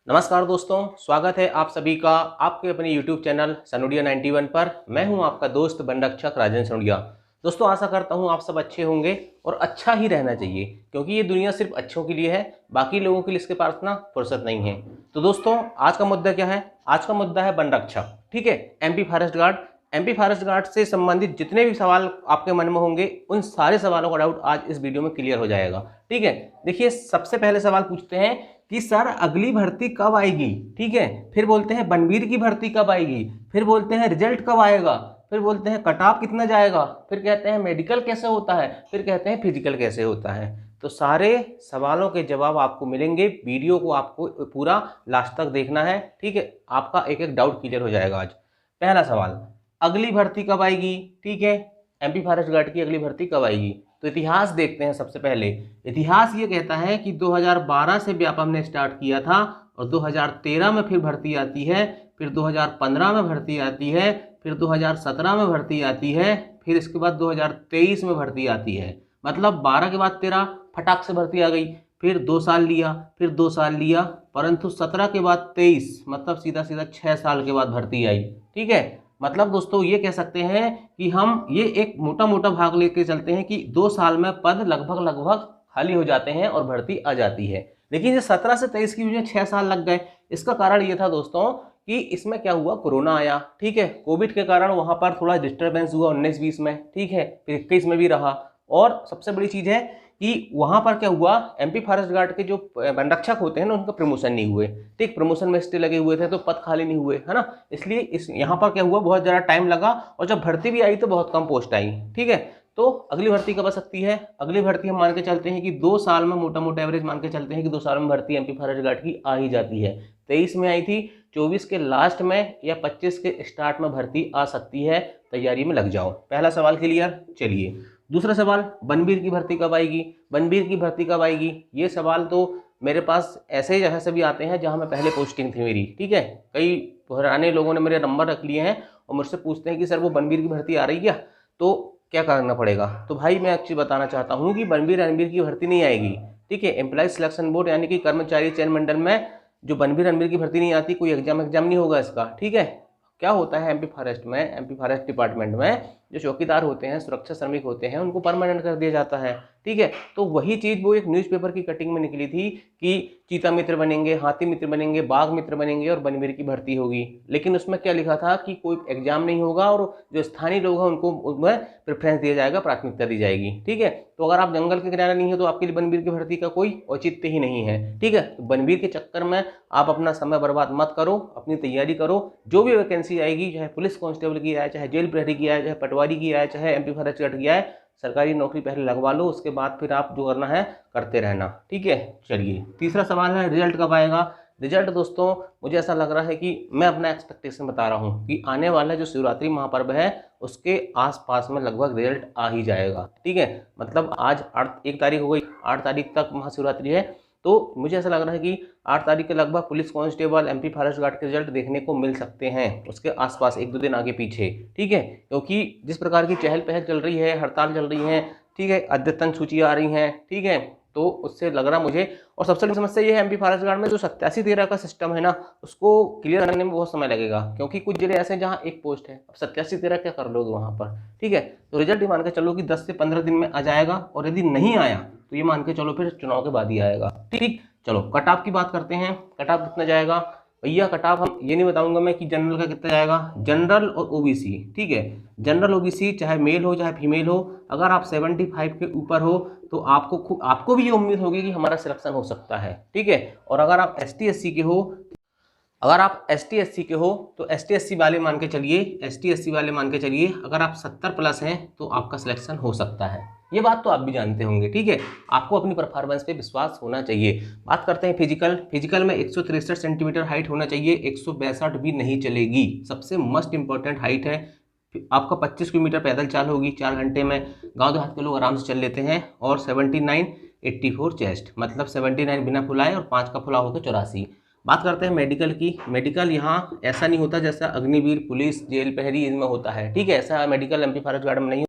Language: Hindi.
नमस्कार दोस्तों, स्वागत है आप सभी का आपके अपने YouTube चैनल सनोडिया 91 पर। मैं हूं आपका दोस्त वन रक्षक राजन सनोडिया। दोस्तों, आशा करता हूं आप सब अच्छे होंगे और अच्छा ही रहना चाहिए, क्योंकि ये दुनिया सिर्फ अच्छों के लिए है, बाकी लोगों के लिए इसके पास ना फुर्सत नहीं है। तो दोस्तों, आज का मुद्दा क्या है? आज का मुद्दा है वन रक्षक। ठीक है, MP forest guard. MP forest guard से संबंधित जितने भी सवाल आपके मन में होंगे, उन सारे सवालों का डाउट आज इस वीडियो में क्लियर हो जाएगा। ठीक है, देखिए, सबसे पहले सवाल पूछते हैं कि सर अगली भर्ती कब आएगी। ठीक है, फिर बोलते हैं बनबीर की भर्ती कब आएगी, फिर बोलते हैं रिजल्ट कब आएगा, फिर बोलते हैं कट ऑफ कितना जाएगा, फिर कहते हैं मेडिकल कैसे होता है, फिर कहते हैं फिजिकल कैसे होता है। तो सारे सवालों के जवाब आपको मिलेंगे। वीडियो को आपको पूरा लास्ट तक देखना है। ठीक है, आपका एक एक डाउट क्लियर हो जाएगा आज। पहला सवाल, अगली भर्ती कब आएगी? ठीक है, एमपी फॉरेस्ट गार्ड की अगली भर्ती कब आएगी? तो इतिहास देखते हैं। सबसे पहले इतिहास ये कहता है कि 2012 से व्यापम ने स्टार्ट किया था और 2013 में फिर भर्ती आती है, फिर 2015 में भर्ती आती है, फिर 2017 में भर्ती आती है, फिर इसके बाद 2023 में भर्ती आती है। मतलब 12 के बाद 13 फटाक से भर्ती आ गई, फिर 2 साल लिया, फिर 2 साल लिया, परंतु 17 के बाद 23, मतलब सीधा सीधा 6 साल के बाद भर्ती आई। ठीक है, मतलब दोस्तों ये कह सकते हैं कि हम ये एक मोटा मोटा भाग लेके चलते हैं कि 2 साल में पद लगभग लगभग खाली हो जाते हैं और भर्ती आ जाती है। लेकिन ये 17 से 23 की वजह 6 साल लग गए। इसका कारण ये था दोस्तों कि इसमें क्या हुआ, कोरोना आया। ठीक है, कोविड के कारण वहां पर थोड़ा डिस्टर्बेंस हुआ 19-20 में। ठीक है, फिर 21 में भी रहा। और सबसे बड़ी चीज है कि वहां पर क्या हुआ, एमपी फॉरेस्ट गार्ड के जो वन रक्षक होते हैं ना, उनका प्रमोशन नहीं हुए। ठीक, प्रमोशन में स्टे लगे हुए थे तो पद खाली नहीं हुए, है ना। इसलिए इस यहाँ पर क्या हुआ, बहुत ज़्यादा टाइम लगा और जब भर्ती भी आई तो बहुत कम पोस्ट आई। ठीक है, तो अगली भर्ती कब आ सकती है? अगली भर्ती हम मान के चलते हैं कि 2 साल में, मोटा मोटा एवरेज मान के चलते हैं कि 2 साल में भर्ती एमपी फॉरेस्ट गार्ड की आ ही जाती है। 23 में आई थी, 24 के लास्ट में या 25 के स्टार्ट में भर्ती आ सकती है। तैयारी में लग जाओ। पहला सवाल क्लियर। चलिए, दूसरा सवाल, बनबीर की भर्ती कब आएगी? बनबीर की भर्ती कब आएगी? ये सवाल तो मेरे पास ऐसे ही जगह से भी आते हैं जहां मैं पहले पोस्टिंग थी मेरी। ठीक है, कई पुराने लोगों ने मेरे नंबर रख लिए हैं और मुझसे पूछते हैं कि सर वो बनबीर की भर्ती आ रही क्या, तो क्या करना पड़ेगा? तो भाई मैं एक चीज़ बताना चाहता हूँ कि बनबीर रणबीर की भर्ती नहीं आएगी। ठीक है, एम्प्लॉय सिलेक्शन बोर्ड यानी कि कर्मचारी चयन मंडल में जो बनबीर रणबीर की भर्ती नहीं आती, कोई एग्जाम नहीं होगा इसका। ठीक है, क्या होता है एमपी फॉरेस्ट में, एमपी फॉरेस्ट डिपार्टमेंट में जो चौकीदार होते हैं, सुरक्षा श्रमिक होते हैं, उनको परमानेंट कर दिया जाता है। ठीक है, तो वही चीज़ वो एक न्यूज़पेपर की कटिंग में निकली थी कि चीता मित्र बनेंगे, हाथी मित्र बनेंगे, बाघ मित्र बनेंगे और बनबीर की भर्ती होगी। लेकिन उसमें क्या लिखा था कि कोई एग्जाम नहीं होगा और जो स्थानीय लोग हैं उनको उसमें प्रेफरेंस दिया जाएगा, प्राथमिकता दी जाएगी। ठीक है, तो अगर आप जंगल के किनारे नहीं है तो आपके लिए बनबीर की भर्ती का कोई औचित्य ही नहीं है। ठीक है, तो बनबीर के चक्कर में आप अपना समय बर्बाद मत करो, अपनी तैयारी करो। जो भी वैकेंसी आएगी, चाहे पुलिस कांस्टेबल की आए, चाहे जेल प्रहरी की आए, चाहे पटवारी की आए, चाहे एमपी फॉरेस्ट गार्ड की आए, सरकारी नौकरी पहले लगवा लो, उसके बाद फिर आप जो करना है करते रहना। ठीक है, चलिए, तीसरा सवाल है, रिजल्ट कब आएगा? रिजल्ट दोस्तों, मुझे ऐसा लग रहा है कि मैं अपना एक्सपेक्टेशन बता रहा हूँ कि आने वाला जो शिवरात्रि महापर्व है उसके आसपास में लगभग रिजल्ट आ ही जाएगा। ठीक है, मतलब आज 1 तारीख हो गई, 8 तारीख तक महाशिवरात्रि है, तो मुझे ऐसा लग रहा है कि 8 तारीख के लगभग police constable, MP forest guard के रिजल्ट देखने को मिल सकते हैं, उसके आसपास 1-2 दिन आगे पीछे। ठीक है, क्योंकि जिस प्रकार की चहल पहल चल रही है, हड़ताल चल रही है, ठीक है, अद्यतन सूची आ रही हैं, ठीक है, तो उससे लग रहा मुझे। और सबसे बड़ी समस्या ये है एमपी फॉरेस्ट गार्ड में जो 87-13 का सिस्टम है ना, उसको क्लियर करने में बहुत समय लगेगा, क्योंकि कुछ जिले ऐसे हैं जहाँ एक पोस्ट है। अब 87-13 क्या कर लोगे वहाँ पर? ठीक है, तो रिजल्ट मान के चलो कि 10 से 15 दिन में आ जाएगा, और यदि नहीं आया तो ये मान के चलो फिर चुनाव के बाद ही आएगा। ठीक, चलो कट ऑफ की बात करते हैं। कट ऑफ कितना जाएगा भैया? कट ऑफ हम ये नहीं बताऊंगा मैं कि जनरल का कितना जाएगा, जनरल और ओबीसी। ठीक है, जनरल ओबीसी चाहे मेल हो चाहे फीमेल हो, अगर आप 75 के ऊपर हो तो आपको भी ये उम्मीद होगी कि हमारा सिलेक्शन हो सकता है। ठीक है, और अगर आप ST/SC के हो, अगर आप ST/SC के हो तो ST/SC वाले मान के चलिए, ST/SC वाले मान के चलिए, अगर आप 70 प्लस हैं तो आपका सिलेक्शन हो सकता है। ये बात तो आप भी जानते होंगे। ठीक है, आपको अपनी परफॉर्मेंस पे विश्वास होना चाहिए। बात करते हैं फिजिकल। फिजिकल में 163 सेंटीमीटर हाइट होना चाहिए, 162 भी नहीं चलेगी। सबसे मस्ट इंपॉर्टेंट हाइट है। आपका 25 किलोमीटर पैदल चाल होगी 4 घंटे में, गाँव देहात के लोग आराम से चल लेते हैं। और 79-84 चेस्ट, मतलब 79 बिना फुलाए और 5 का फुला होकर 84। बात करते हैं मेडिकल की। मेडिकल यहाँ ऐसा नहीं होता जैसा अग्निवीर, पुलिस, जेल प्रहरी इनमें होता है। ठीक है, ऐसा मेडिकल एमपी फॉरेस्ट गार्ड में नहीं